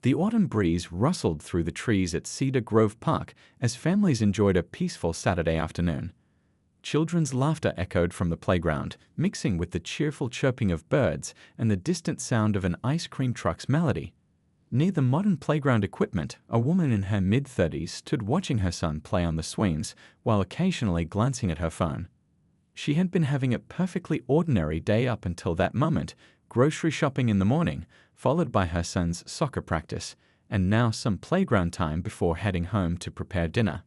The autumn breeze rustled through the trees at Cedar Grove Park as families enjoyed a peaceful Saturday afternoon. Children's laughter echoed from the playground, mixing with the cheerful chirping of birds and the distant sound of an ice cream truck's melody. Near the modern playground equipment, a woman in her mid-30s stood watching her son play on the swings while occasionally glancing at her phone. She had been having a perfectly ordinary day up until that moment, grocery shopping in the morning, followed by her son's soccer practice, and now some playground time before heading home to prepare dinner.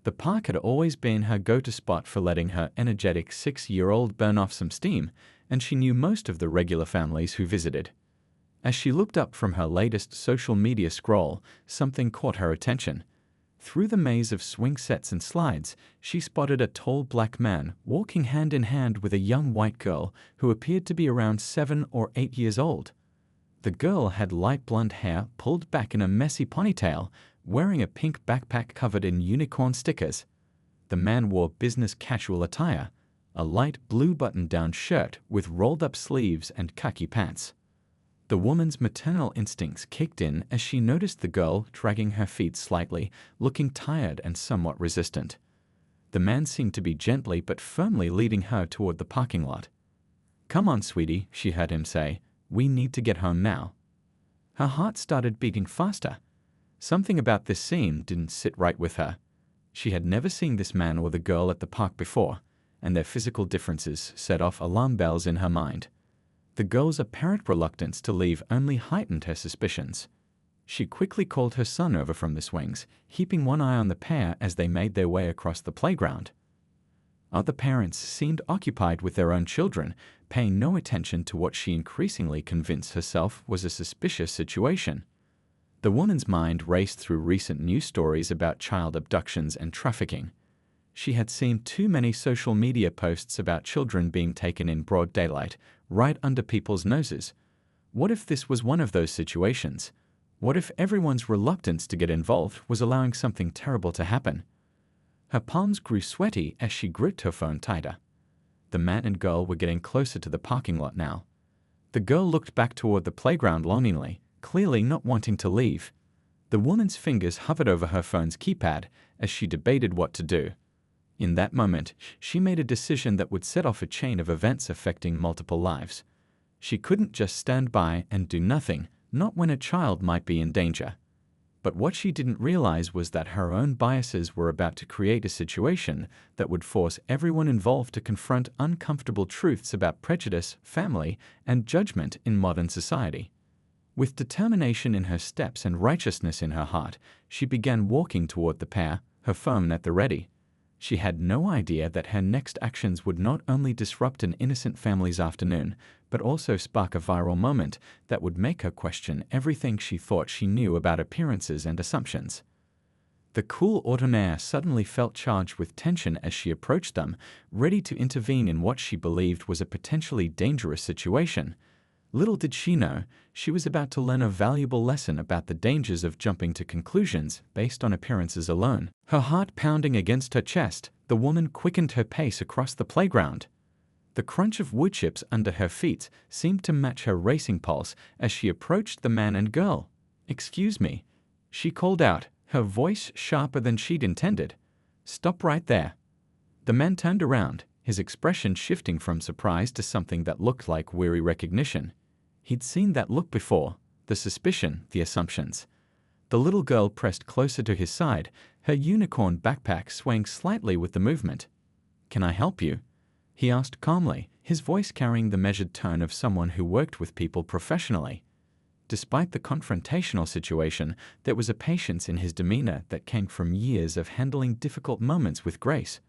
The park had always been her go-to spot for letting her energetic 6-year-old burn off some steam, and she knew most of the regular families who visited. As she looked up from her latest social media scroll, something caught her attention. Through the maze of swing sets and slides, she spotted a tall black man walking hand in hand with a young white girl who appeared to be around 7 or 8 years old. The girl had light blonde hair pulled back in a messy ponytail, wearing a pink backpack covered in unicorn stickers. The man wore business casual attire, a light blue button-down shirt with rolled-up sleeves and khaki pants. The woman's maternal instincts kicked in as she noticed the girl dragging her feet slightly, looking tired and somewhat resistant. The man seemed to be gently but firmly leading her toward the parking lot. "Come on, sweetie," she heard him say. "We need to get home now." Her heart started beating faster. Something about this scene didn't sit right with her. She had never seen this man or the girl at the park before, and their physical differences set off alarm bells in her mind. The girl's apparent reluctance to leave only heightened her suspicions. She quickly called her son over from the swings, keeping one eye on the pair as they made their way across the playground. Other parents seemed occupied with their own children, paying no attention to what she increasingly convinced herself was a suspicious situation. The woman's mind raced through recent news stories about child abductions and trafficking. She had seen too many social media posts about children being taken in broad daylight, right under people's noses. What if this was one of those situations? What if everyone's reluctance to get involved was allowing something terrible to happen? Her palms grew sweaty as she gripped her phone tighter. The man and girl were getting closer to the parking lot now. The girl looked back toward the playground longingly, clearly not wanting to leave. The woman's fingers hovered over her phone's keypad as she debated what to do. In that moment, she made a decision that would set off a chain of events affecting multiple lives. She couldn't just stand by and do nothing, not when a child might be in danger. But what she didn't realize was that her own biases were about to create a situation that would force everyone involved to confront uncomfortable truths about prejudice, family, and judgment in modern society. With determination in her steps and righteousness in her heart, she began walking toward the pair, her phone at the ready. She had no idea that her next actions would not only disrupt an innocent family's afternoon, but also spark a viral moment that would make her question everything she thought she knew about appearances and assumptions. The cool autumn air suddenly felt charged with tension as she approached them, ready to intervene in what she believed was a potentially dangerous situation. Little did she know, she was about to learn a valuable lesson about the dangers of jumping to conclusions based on appearances alone. Her heart pounding against her chest, the woman quickened her pace across the playground. The crunch of wood chips under her feet seemed to match her racing pulse as she approached the man and girl. "Excuse me," she called out, her voice sharper than she'd intended. "Stop right there." The man turned around, his expression shifting from surprise to something that looked like weary recognition. He'd seen that look before, the suspicion, the assumptions. The little girl pressed closer to his side, her unicorn backpack swaying slightly with the movement. "Can I help you?" he asked calmly, his voice carrying the measured tone of someone who worked with people professionally. Despite the confrontational situation, there was a patience in his demeanor that came from years of handling difficult moments with grace.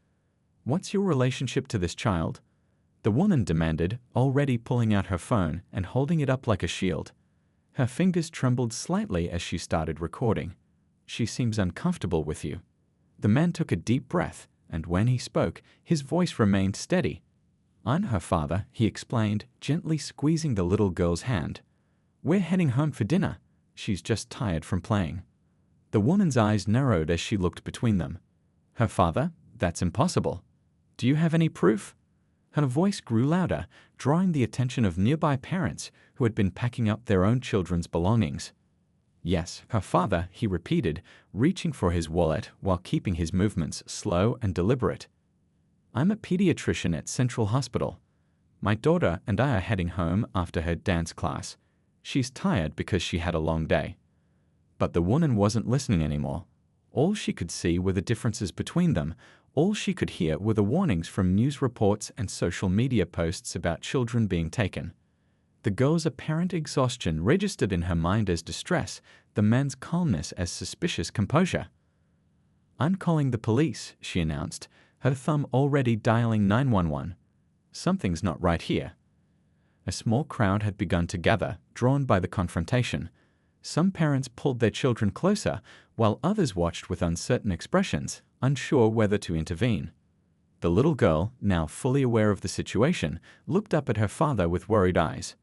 "What's your relationship to this child?" the woman demanded, already pulling out her phone and holding it up like a shield. Her fingers trembled slightly as she started recording. "She seems uncomfortable with you." The man took a deep breath, and when he spoke, his voice remained steady. "I'm her father," he explained, gently squeezing the little girl's hand. "We're heading home for dinner. She's just tired from playing." The woman's eyes narrowed as she looked between them. "Her father? That's impossible. Do you have any proof?" Her voice grew louder, drawing the attention of nearby parents who had been packing up their own children's belongings. Yes, her father, he repeated, reaching for his wallet while keeping his movements slow and deliberate. I'm a pediatrician at Central Hospital. My daughter and I are heading home after her dance class. She's tired because she had a long day. But the woman wasn't listening anymore. All she could see were the differences between them. All she could hear were the warnings from news reports and social media posts about children being taken. The girl's apparent exhaustion registered in her mind as distress, the man's calmness as suspicious composure. I'm calling the police, she announced, her thumb already dialing 911. Something's not right here. A small crowd had begun to gather, drawn by the confrontation. Some parents pulled their children closer, while others watched with uncertain expressions, unsure whether to intervene. The little girl, now fully aware of the situation, looked up at her father with worried eyes.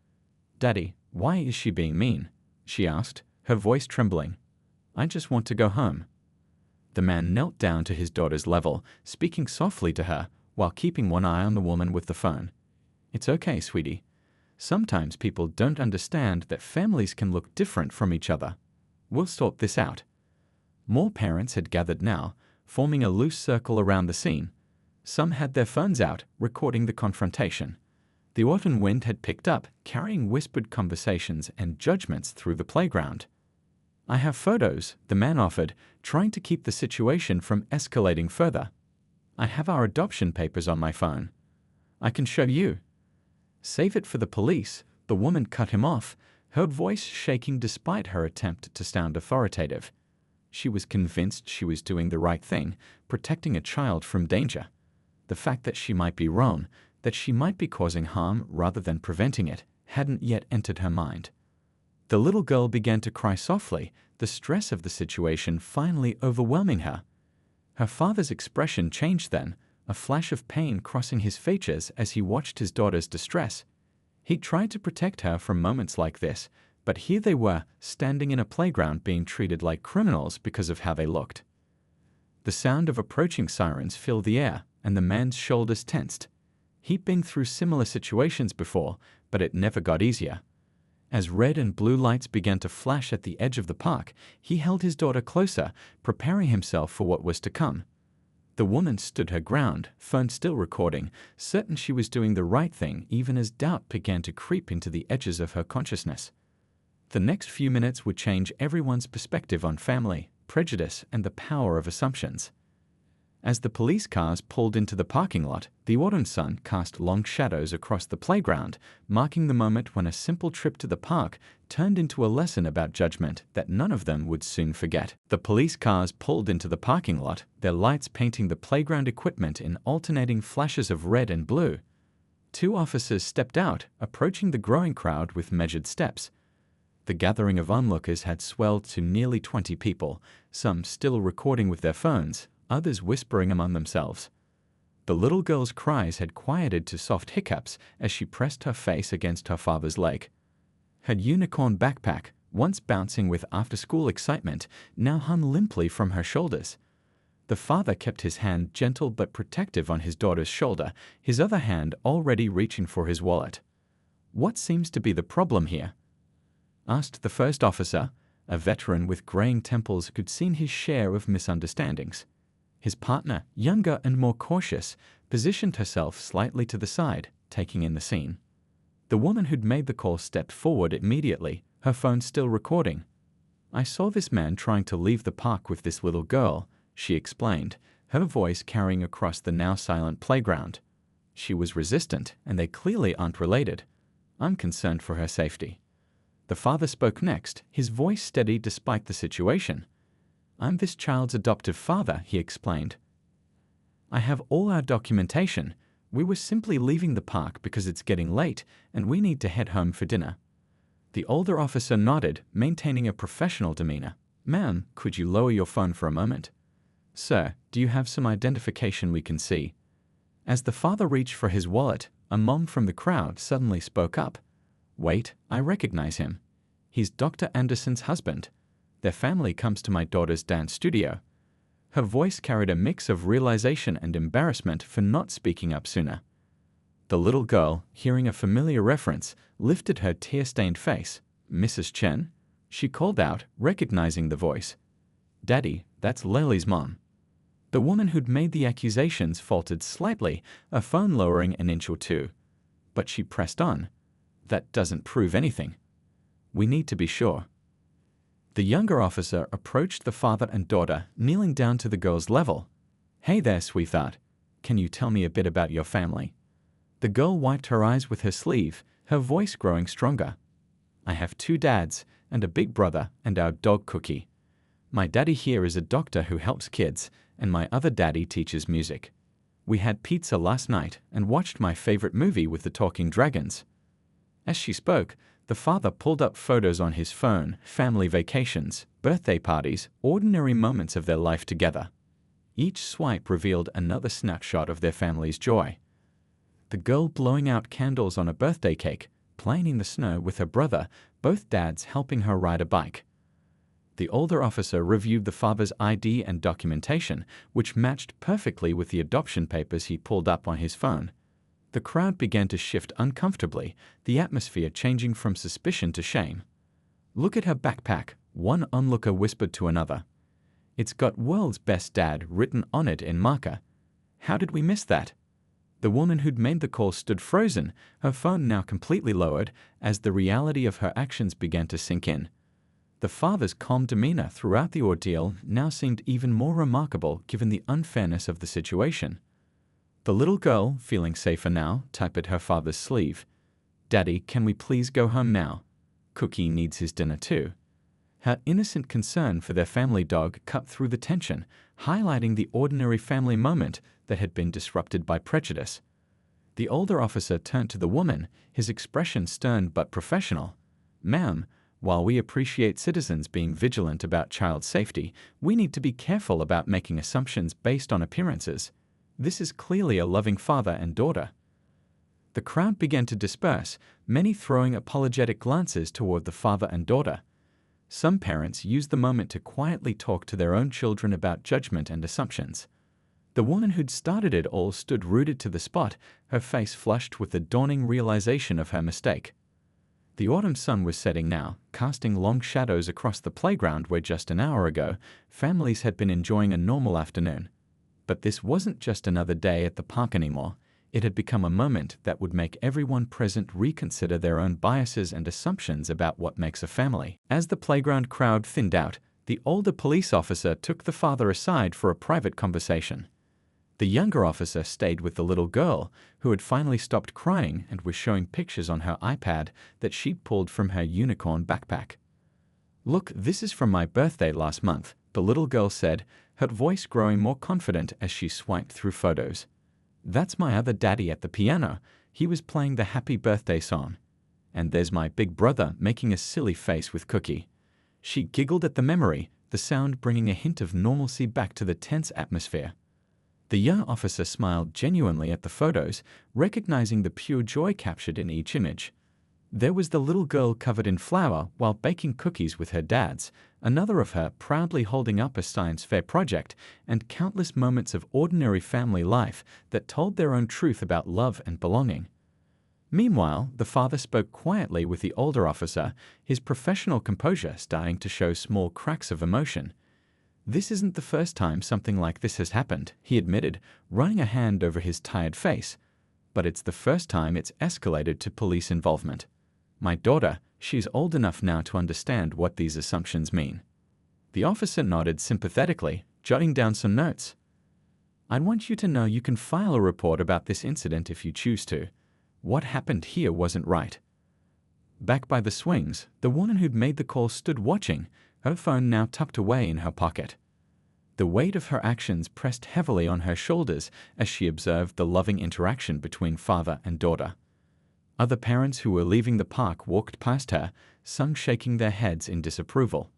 "Daddy, why is she being mean?" she asked, her voice trembling. "I just want to go home." The man knelt down to his daughter's level, speaking softly to her, while keeping one eye on the woman with the phone. "It's okay, sweetie. Sometimes people don't understand that families can look different from each other. We'll sort this out." More parents had gathered now, forming a loose circle around the scene. Some had their phones out, recording the confrontation. The autumn wind had picked up, carrying whispered conversations and judgments through the playground. "I have photos," the man offered, trying to keep the situation from escalating further. "I have our adoption papers on my phone. I can show you." "Save it for the police," the woman cut him off, her voice shaking despite her attempt to sound authoritative. She was convinced she was doing the right thing, protecting a child from danger. The fact that she might be wrong, that she might be causing harm rather than preventing it, hadn't yet entered her mind. The little girl began to cry softly, the stress of the situation finally overwhelming her. Her father's expression changed then, a flash of pain crossing his features as he watched his daughter's distress. He tried to protect her from moments like this, but here they were, standing in a playground being treated like criminals because of how they looked. The sound of approaching sirens filled the air, and the man's shoulders tensed. He'd been through similar situations before, but it never got easier. As red and blue lights began to flash at the edge of the park, he held his daughter closer, preparing himself for what was to come. The woman stood her ground, phone still recording, certain she was doing the right thing even as doubt began to creep into the edges of her consciousness. The next few minutes would change everyone's perspective on family, prejudice, and the power of assumptions. As the police cars pulled into the parking lot, the autumn sun cast long shadows across the playground, marking the moment when a simple trip to the park turned into a lesson about judgment that none of them would soon forget. The police cars pulled into the parking lot, their lights painting the playground equipment in alternating flashes of red and blue. 2 officers stepped out, approaching the growing crowd with measured steps. The gathering of onlookers had swelled to nearly 20 people, some still recording with their phones, others whispering among themselves. The little girl's cries had quieted to soft hiccups as she pressed her face against her father's leg. Her unicorn backpack, once bouncing with after-school excitement, now hung limply from her shoulders. The father kept his hand gentle but protective on his daughter's shoulder, his other hand already reaching for his wallet. "What seems to be the problem here?" asked the first officer, a veteran with graying temples who'd seen his share of misunderstandings. His partner, younger and more cautious, positioned herself slightly to the side, taking in the scene. The woman who'd made the call stepped forward immediately, her phone still recording. "I saw this man trying to leave the park with this little girl," she explained, her voice carrying across the now silent playground. "She was resistant, and they clearly aren't related. I'm concerned for her safety." The father spoke next, his voice steady despite the situation. "I'm this child's adoptive father," he explained. "I have all our documentation. We were simply leaving the park because it's getting late and we need to head home for dinner." The older officer nodded, maintaining a professional demeanor. "Ma'am, could you lower your phone for a moment?" "Sir, do you have some identification we can see?" As the father reached for his wallet, a mom from the crowd suddenly spoke up. "Wait, I recognize him. He's Dr. Anderson's husband. Their family comes to my daughter's dance studio." Her voice carried a mix of realization and embarrassment for not speaking up sooner. The little girl, hearing a familiar reference, lifted her tear-stained face. "Mrs. Chen? She called out, recognizing the voice. "Daddy, that's Lily's mom." The woman who'd made the accusations faltered slightly, her phone lowering an inch or two. But she pressed on. "That doesn't prove anything. We need to be sure." The younger officer approached the father and daughter, kneeling down to the girl's level. "Hey there, sweetheart. Can you tell me a bit about your family?" The girl wiped her eyes with her sleeve, her voice growing stronger. "I have 2 dads and a big brother and our dog Cookie. My daddy here is a doctor who helps kids, and my other daddy teaches music. We had pizza last night and watched my favorite movie with the talking dragons." As she spoke, the father pulled up photos on his phone, family vacations, birthday parties, ordinary moments of their life together. Each swipe revealed another snapshot of their family's joy. The girl blowing out candles on a birthday cake, playing in the snow with her brother, both dads helping her ride a bike. The older officer reviewed the father's ID and documentation, which matched perfectly with the adoption papers he pulled up on his phone. The crowd began to shift uncomfortably, the atmosphere changing from suspicion to shame. "Look at her backpack," one onlooker whispered to another. "It's got World's Best Dad written on it in marker. How did we miss that?" The woman who'd made the call stood frozen, her phone now completely lowered, as the reality of her actions began to sink in. The father's calm demeanor throughout the ordeal now seemed even more remarkable given the unfairness of the situation. The little girl, feeling safer now, tapped at her father's sleeve. "Daddy, can we please go home now? Cookie needs his dinner too." Her innocent concern for their family dog cut through the tension, highlighting the ordinary family moment that had been disrupted by prejudice. The older officer turned to the woman, his expression stern but professional. "Ma'am, while we appreciate citizens being vigilant about child safety, we need to be careful about making assumptions based on appearances. This is clearly a loving father and daughter." The crowd began to disperse, many throwing apologetic glances toward the father and daughter. Some parents used the moment to quietly talk to their own children about judgment and assumptions. The woman who'd started it all stood rooted to the spot, her face flushed with the dawning realization of her mistake. The autumn sun was setting now, casting long shadows across the playground where just an hour ago, families had been enjoying a normal afternoon. But this wasn't just another day at the park anymore. It had become a moment that would make everyone present reconsider their own biases and assumptions about what makes a family. As the playground crowd thinned out, the older police officer took the father aside for a private conversation. The younger officer stayed with the little girl, who had finally stopped crying and was showing pictures on her iPad that she'd pulled from her unicorn backpack. "Look, this is from my birthday last month," the little girl said, her voice growing more confident as she swiped through photos. "That's my other daddy at the piano. He was playing the happy birthday song. And there's my big brother making a silly face with Cookie." She giggled at the memory, the sound bringing a hint of normalcy back to the tense atmosphere. The young officer smiled genuinely at the photos, recognizing the pure joy captured in each image. There was the little girl covered in flour while baking cookies with her dads, another of her proudly holding up a science fair project, and countless moments of ordinary family life that told their own truth about love and belonging. Meanwhile, the father spoke quietly with the older officer, his professional composure starting to show small cracks of emotion. "This isn't the first time something like this has happened," he admitted, running a hand over his tired face. "But it's the first time it's escalated to police involvement. My daughter, she's old enough now to understand what these assumptions mean." The officer nodded sympathetically, jotting down some notes. "I want you to know you can file a report about this incident if you choose to. What happened here wasn't right." Back by the swings, the woman who'd made the call stood watching, her phone now tucked away in her pocket. The weight of her actions pressed heavily on her shoulders as she observed the loving interaction between father and daughter. Other parents who were leaving the park walked past her, some shaking their heads in disapproval.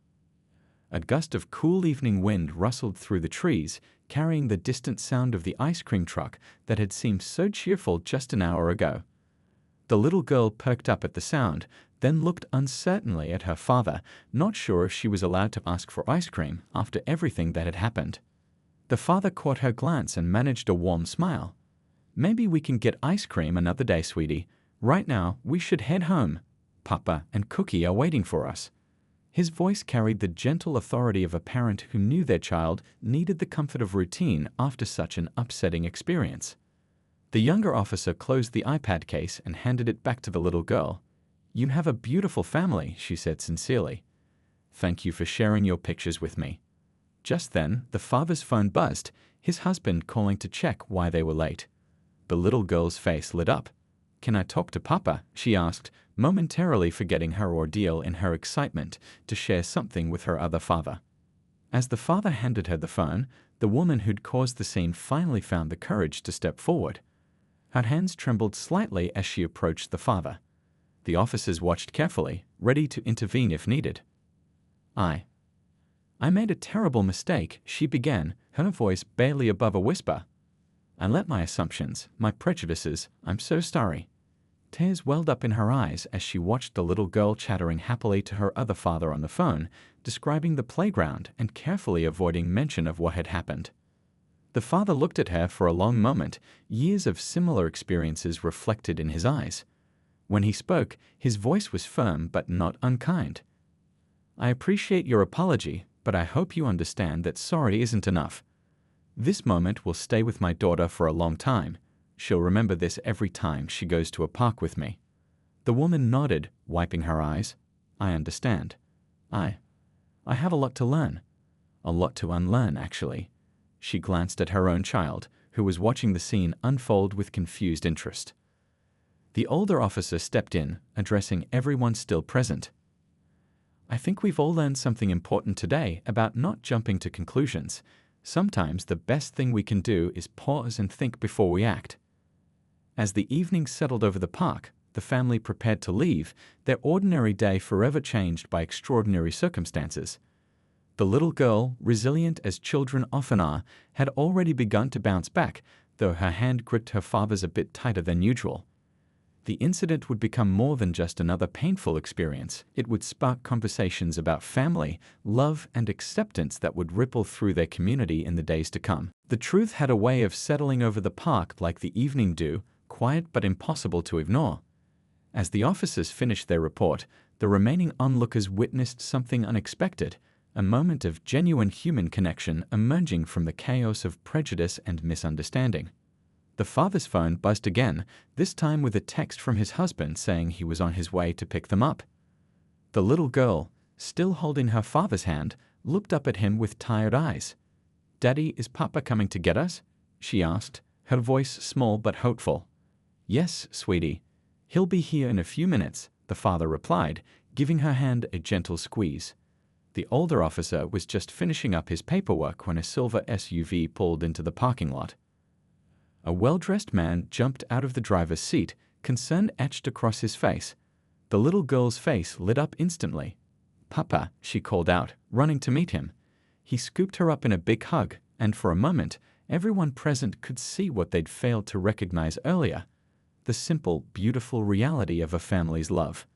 A gust of cool evening wind rustled through the trees, carrying the distant sound of the ice cream truck that had seemed so cheerful just an hour ago. The little girl perked up at the sound, then looked uncertainly at her father, not sure if she was allowed to ask for ice cream after everything that had happened. The father caught her glance and managed a warm smile. "Maybe we can get ice cream another day, sweetie. Right now, we should head home. Papa and Cookie are waiting for us." His voice carried the gentle authority of a parent who knew their child needed the comfort of routine after such an upsetting experience. The younger officer closed the iPad case and handed it back to the little girl. "You have a beautiful family," she said sincerely. "Thank you for sharing your pictures with me." Just then, the father's phone buzzed, his husband calling to check why they were late. The little girl's face lit up. "Can I talk to Papa?" she asked, momentarily forgetting her ordeal in her excitement to share something with her other father. As the father handed her the phone, the woman who'd caused the scene finally found the courage to step forward. Her hands trembled slightly as she approached the father. The officers watched carefully, ready to intervene if needed. I made a terrible mistake," she began, her voice barely above a whisper. "I let my assumptions, my prejudices, I'm so sorry." Tears welled up in her eyes as she watched the little girl chattering happily to her other father on the phone, describing the playground and carefully avoiding mention of what had happened. The father looked at her for a long moment, years of similar experiences reflected in his eyes. When he spoke, his voice was firm but not unkind. "I appreciate your apology, but I hope you understand that sorry isn't enough. This moment will stay with my daughter for a long time. She'll remember this every time she goes to a park with me." The woman nodded, wiping her eyes. "I understand. I have a lot to learn. A lot to unlearn, actually." She glanced at her own child, who was watching the scene unfold with confused interest. The older officer stepped in, addressing everyone still present. "I think we've all learned something important today about not jumping to conclusions. Sometimes the best thing we can do is pause and think before we act." As the evening settled over the park, the family prepared to leave, their ordinary day forever changed by extraordinary circumstances. The little girl, resilient as children often are, had already begun to bounce back, though her hand gripped her father's a bit tighter than usual. The incident would become more than just another painful experience. It would spark conversations about family, love, and acceptance that would ripple through their community in the days to come. The truth had a way of settling over the park like the evening dew, quiet but impossible to ignore. As the officers finished their report, the remaining onlookers witnessed something unexpected, a moment of genuine human connection emerging from the chaos of prejudice and misunderstanding. The father's phone buzzed again, this time with a text from his husband saying he was on his way to pick them up. The little girl, still holding her father's hand, looked up at him with tired eyes. "Daddy, is Papa coming to get us?" she asked, her voice small but hopeful. "Yes, sweetie. He'll be here in a few minutes," the father replied, giving her hand a gentle squeeze. The older officer was just finishing up his paperwork when a silver SUV pulled into the parking lot. A well-dressed man jumped out of the driver's seat, concern etched across his face. The little girl's face lit up instantly. "Papa," she called out, running to meet him. He scooped her up in a big hug, and for a moment, everyone present could see what they'd failed to recognize earlier: the simple, beautiful reality of a family's love.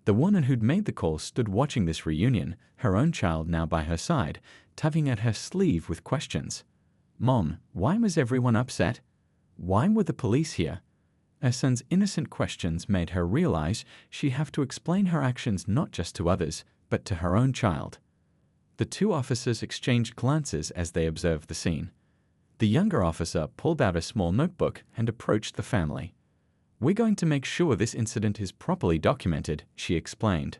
The woman who'd made the call stood watching this reunion, her own child now by her side, tugging at her sleeve with questions. "Mom, why was everyone upset? Why were the police here?" Her son's innocent questions made her realize she'd have to explain her actions not just to others, but to her own child. The two officers exchanged glances as they observed the scene. The younger officer pulled out a small notebook and approached the family. "We're going to make sure this incident is properly documented," she explained.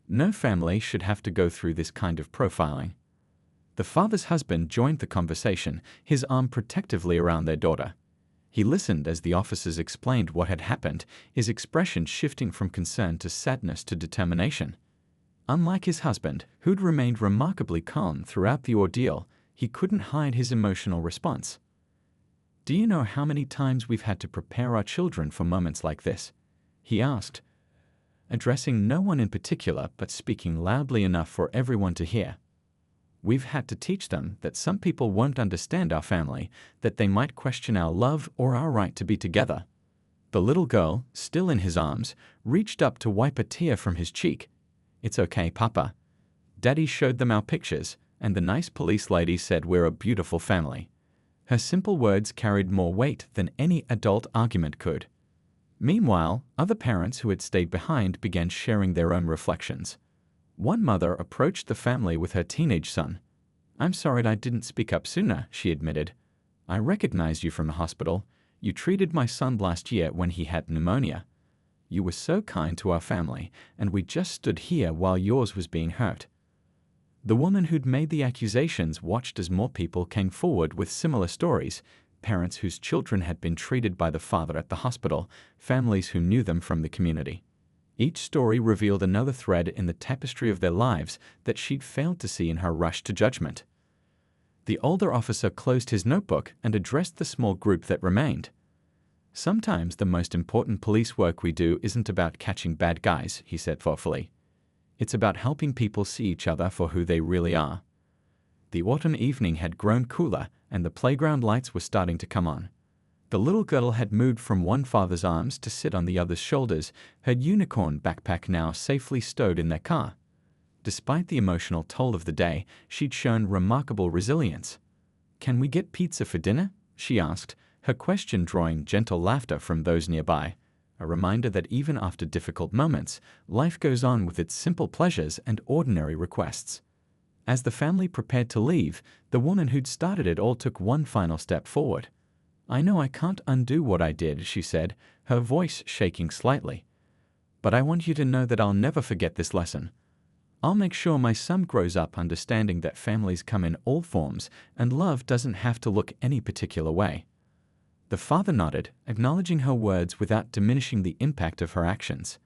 "No family should have to go through this kind of profiling." The father's husband joined the conversation, his arm protectively around their daughter. He listened as the officers explained what had happened, his expression shifting from concern to sadness to determination. Unlike his husband, who'd remained remarkably calm throughout the ordeal, he couldn't hide his emotional response. "Do you know how many times we've had to prepare our children for moments like this?" he asked, addressing no one in particular but speaking loudly enough for everyone to hear. "We've had to teach them that some people won't understand our family, that they might question our love or our right to be together." The little girl, still in his arms, reached up to wipe a tear from his cheek. "It's okay, Papa. Daddy showed them our pictures, and the nice police lady said we're a beautiful family." Her simple words carried more weight than any adult argument could. Meanwhile, other parents who had stayed behind began sharing their own reflections. One mother approached the family with her teenage son. "I'm sorry I didn't speak up sooner," she admitted. "I recognized you from the hospital. You treated my son last year when he had pneumonia. You were so kind to our family, and we just stood here while yours was being hurt." The woman who'd made the accusations watched as more people came forward with similar stories: parents whose children had been treated by the father at the hospital, families who knew them from the community. Each story revealed another thread in the tapestry of their lives that she'd failed to see in her rush to judgment. The older officer closed his notebook and addressed the small group that remained. "Sometimes the most important police work we do isn't about catching bad guys," he said thoughtfully. "It's about helping people see each other for who they really are." The autumn evening had grown cooler, and the playground lights were starting to come on. The little girl had moved from one father's arms to sit on the other's shoulders, her unicorn backpack now safely stowed in their car. Despite the emotional toll of the day, she'd shown remarkable resilience. "Can we get pizza for dinner?" she asked, her question drawing gentle laughter from those nearby, a reminder that even after difficult moments, life goes on with its simple pleasures and ordinary requests. As the family prepared to leave, the woman who'd started it all took one final step forward. "I know I can't undo what I did," she said, her voice shaking slightly. "But I want you to know that I'll never forget this lesson. I'll make sure my son grows up understanding that families come in all forms and love doesn't have to look any particular way." The father nodded, acknowledging her words without diminishing the impact of her actions.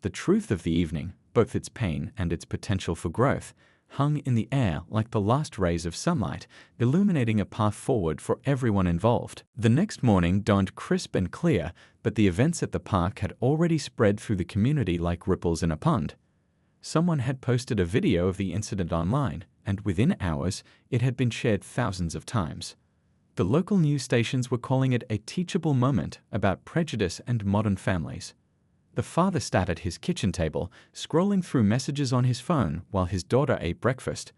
The truth of the evening, both its pain and its potential for growth, hung in the air like the last rays of sunlight, illuminating a path forward for everyone involved. The next morning dawned crisp and clear, but the events at the park had already spread through the community like ripples in a pond. Someone had posted a video of the incident online, and within hours, it had been shared thousands of times. The local news stations were calling it a teachable moment about prejudice and modern families. The father sat at his kitchen table, scrolling through messages on his phone while his daughter ate breakfast.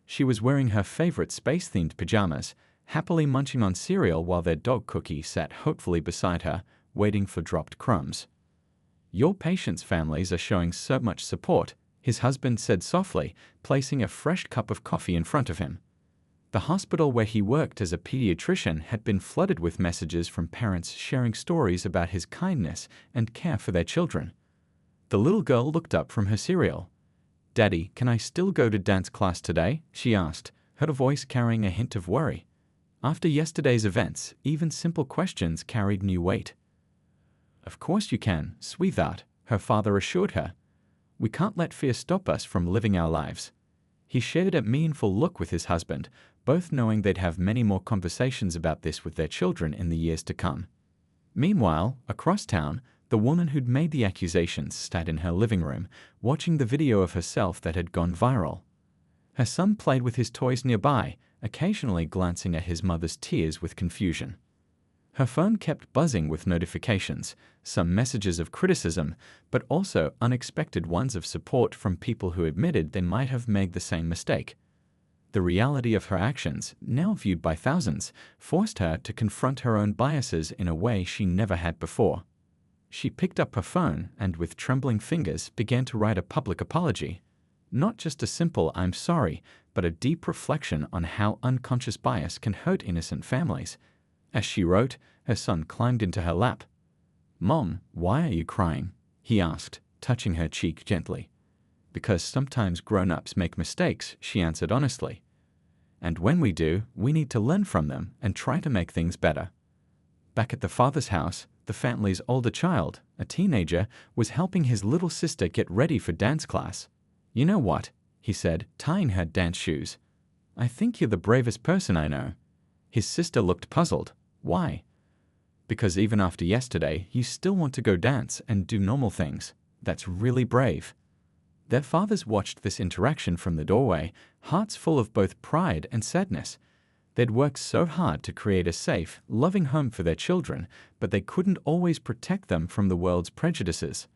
She was wearing her favorite space-themed pajamas, happily munching on cereal while their dog Cookie sat hopefully beside her, waiting for dropped crumbs. "Your patients' families are showing so much support," his husband said softly, placing a fresh cup of coffee in front of him. The hospital where he worked as a pediatrician had been flooded with messages from parents sharing stories about his kindness and care for their children. The little girl looked up from her cereal. "Daddy, can I still go to dance class today?" she asked, her voice carrying a hint of worry. After yesterday's events, even simple questions carried new weight. "Of course you can, sweetheart," her father assured her. "We can't let fear stop us from living our lives." He shared a meaningful look with his husband, both knowing they'd have many more conversations about this with their children in the years to come. Meanwhile, across town, the woman who'd made the accusations sat in her living room, watching the video of herself that had gone viral. Her son played with his toys nearby, occasionally glancing at his mother's tears with confusion. Her phone kept buzzing with notifications, some messages of criticism, but also unexpected ones of support from people who admitted they might have made the same mistake. The reality of her actions, now viewed by thousands, forced her to confront her own biases in a way she never had before. She picked up her phone and, with trembling fingers, began to write a public apology. Not just a simple "I'm sorry," but a deep reflection on how unconscious bias can hurt innocent families. As she wrote, her son climbed into her lap. "Mom, why are you crying?" he asked, touching her cheek gently. "Because sometimes grown-ups make mistakes," she answered honestly. "And when we do, we need to learn from them and try to make things better." Back at the father's house, the family's older child, a teenager, was helping his little sister get ready for dance class. "You know what?" he said, tying her dance shoes. "I think you're the bravest person I know." His sister looked puzzled. "Why?" "Because even after yesterday, you still want to go dance and do normal things. That's really brave." Their fathers watched this interaction from the doorway, hearts full of both pride and sadness. They'd worked so hard to create a safe, loving home for their children, but they couldn't always protect them from the world's prejudices.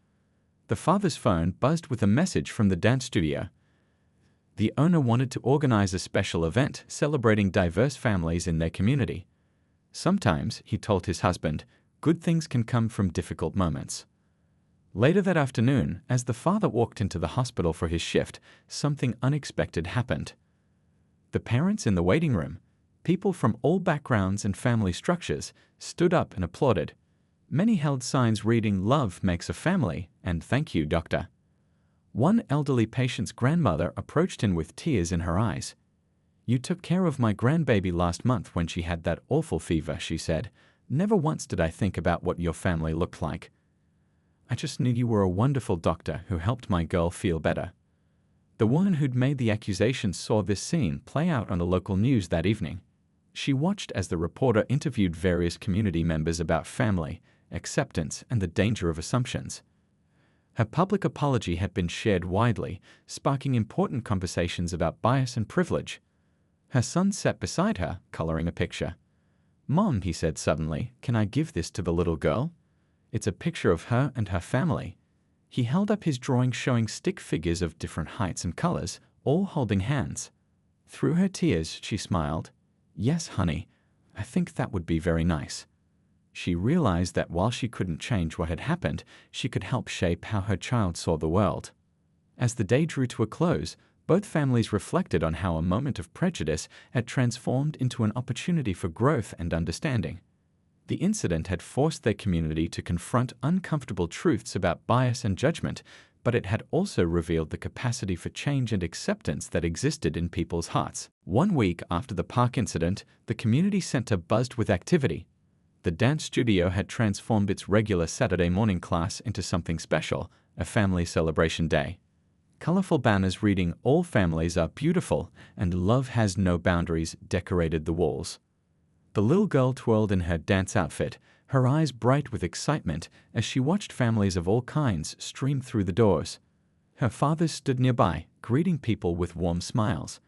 The father's phone buzzed with a message from the dance studio. The owner wanted to organize a special event celebrating diverse families in their community. "Sometimes," he told his husband, "good things can come from difficult moments." Later that afternoon, as the father walked into the hospital for his shift, something unexpected happened. The parents in the waiting room, people from all backgrounds and family structures, stood up and applauded. Many held signs reading "Love makes a family" and "Thank you, doctor." One elderly patient's grandmother approached him with tears in her eyes. "You took care of my grandbaby last month when she had that awful fever," she said. "Never once did I think about what your family looked like. I just knew you were a wonderful doctor who helped my girl feel better." The woman who'd made the accusation saw this scene play out on the local news that evening. She watched as the reporter interviewed various community members about family, acceptance, and the danger of assumptions. Her public apology had been shared widely, sparking important conversations about bias and privilege. Her son sat beside her, coloring a picture. "Mom," he said suddenly, "can I give this to the little girl? It's a picture of her and her family." He held up his drawing showing stick figures of different heights and colors, all holding hands. Through her tears, she smiled. "Yes, honey, I think that would be very nice." She realized that while she couldn't change what had happened, she could help shape how her child saw the world. As the day drew to a close, both families reflected on how a moment of prejudice had transformed into an opportunity for growth and understanding. The incident had forced their community to confront uncomfortable truths about bias and judgment, but it had also revealed the capacity for change and acceptance that existed in people's hearts. 1 week after the park incident, the community center buzzed with activity. The dance studio had transformed its regular Saturday morning class into something special, a family celebration day. Colorful banners reading "All families are beautiful" and "Love has no boundaries" decorated the walls. The little girl twirled in her dance outfit, her eyes bright with excitement as she watched families of all kinds stream through the doors. Her father stood nearby, greeting people with warm smiles.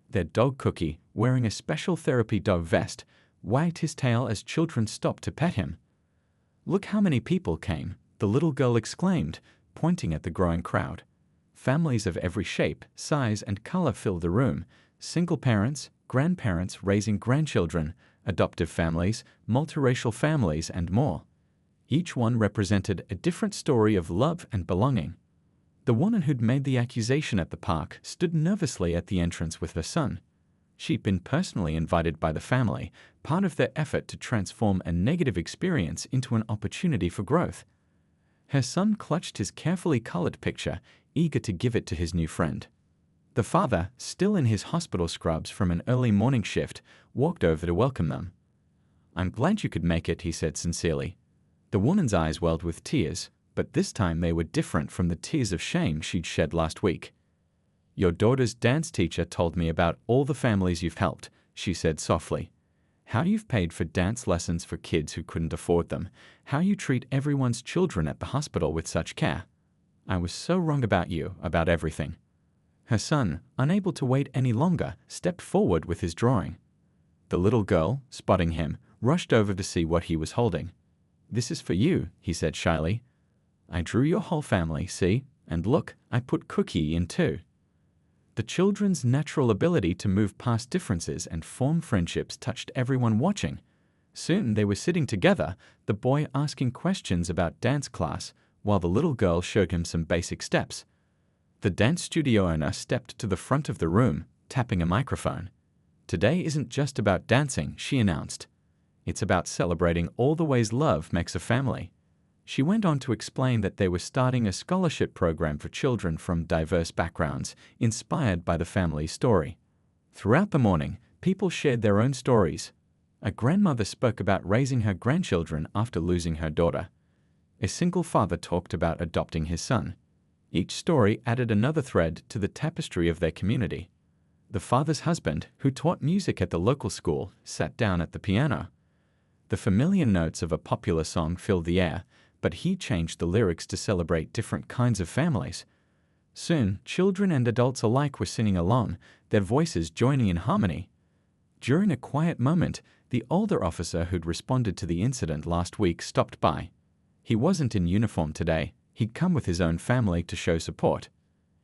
Their dog Cookie, wearing a special therapy dog vest, wagged his tail as children stopped to pet him. "Look how many people came," the little girl exclaimed, pointing at the growing crowd. Families of every shape, size, and color filled the room. Single parents, grandparents raising grandchildren, adoptive families, multiracial families, and more. Each one represented a different story of love and belonging. The woman who'd made the accusation at the park stood nervously at the entrance with her son. She'd been personally invited by the family, part of their effort to transform a negative experience into an opportunity for growth. Her son clutched his carefully colored picture, eager to give it to his new friend. The father, still in his hospital scrubs from an early morning shift, walked over to welcome them. "I'm glad you could make it," he said sincerely. The woman's eyes welled with tears, but this time they were different from the tears of shame she'd shed last week. "Your daughter's dance teacher told me about all the families you've helped," she said softly. "How you've paid for dance lessons for kids who couldn't afford them, how you treat everyone's children at the hospital with such care. I was so wrong about you, about everything." Her son, unable to wait any longer, stepped forward with his drawing. The little girl, spotting him, rushed over to see what he was holding. "This is for you," he said shyly. "I drew your whole family, see? And look, I put Cookie in too." The children's natural ability to move past differences and form friendships touched everyone watching. Soon they were sitting together, the boy asking questions about dance class, while the little girl showed him some basic steps. The dance studio owner stepped to the front of the room, tapping a microphone. "Today isn't just about dancing," she announced. "It's about celebrating all the ways love makes a family." She went on to explain that they were starting a scholarship program for children from diverse backgrounds, inspired by the family's story. Throughout the morning, people shared their own stories. A grandmother spoke about raising her grandchildren after losing her daughter. A single father talked about adopting his son. Each story added another thread to the tapestry of their community. The father's husband, who taught music at the local school, sat down at the piano. The familiar notes of a popular song filled the air, but he changed the lyrics to celebrate different kinds of families. Soon, children and adults alike were singing along, their voices joining in harmony. During a quiet moment, the older officer who'd responded to the incident last week stopped by. He wasn't in uniform today. He'd come with his own family to show support.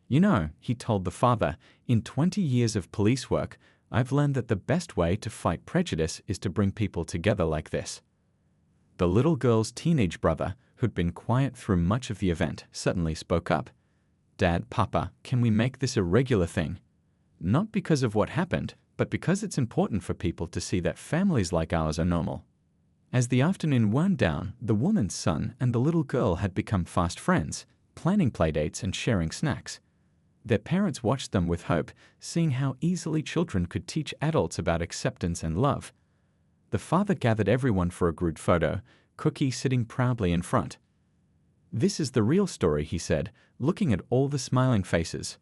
"You know," he told the father, "in 20 years of police work, I've learned that the best way to fight prejudice is to bring people together like this." The little girl's teenage brother, who'd been quiet through much of the event, suddenly spoke up. "Dad, Papa, can we make this a regular thing? Not because of what happened, but because it's important for people to see that families like ours are normal." As the afternoon wound down, the woman's son and the little girl had become fast friends, planning playdates and sharing snacks. Their parents watched them with hope, seeing how easily children could teach adults about acceptance and love. The father gathered everyone for a group photo, Cookie sitting proudly in front. "This is the real story," he said, looking at all the smiling faces.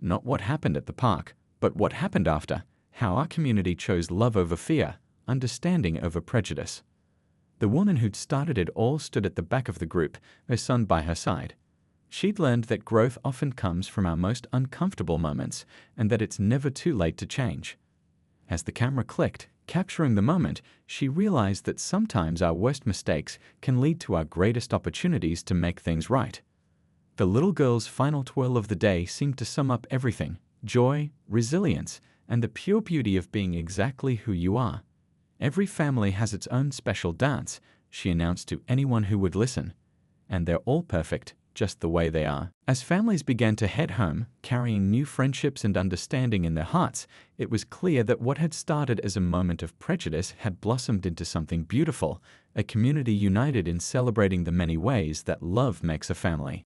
"Not what happened at the park, but what happened after, how our community chose love over fear, understanding over prejudice." The woman who'd started it all stood at the back of the group, her son by her side. She'd learned that growth often comes from our most uncomfortable moments, and that it's never too late to change. As the camera clicked, capturing the moment, she realized that sometimes our worst mistakes can lead to our greatest opportunities to make things right. The little girl's final twirl of the day seemed to sum up everything: joy, resilience, and the pure beauty of being exactly who you are. "Every family has its own special dance," she announced to anyone who would listen. "And they're all perfect, just the way they are." As families began to head home, carrying new friendships and understanding in their hearts, it was clear that what had started as a moment of prejudice had blossomed into something beautiful, a community united in celebrating the many ways that love makes a family.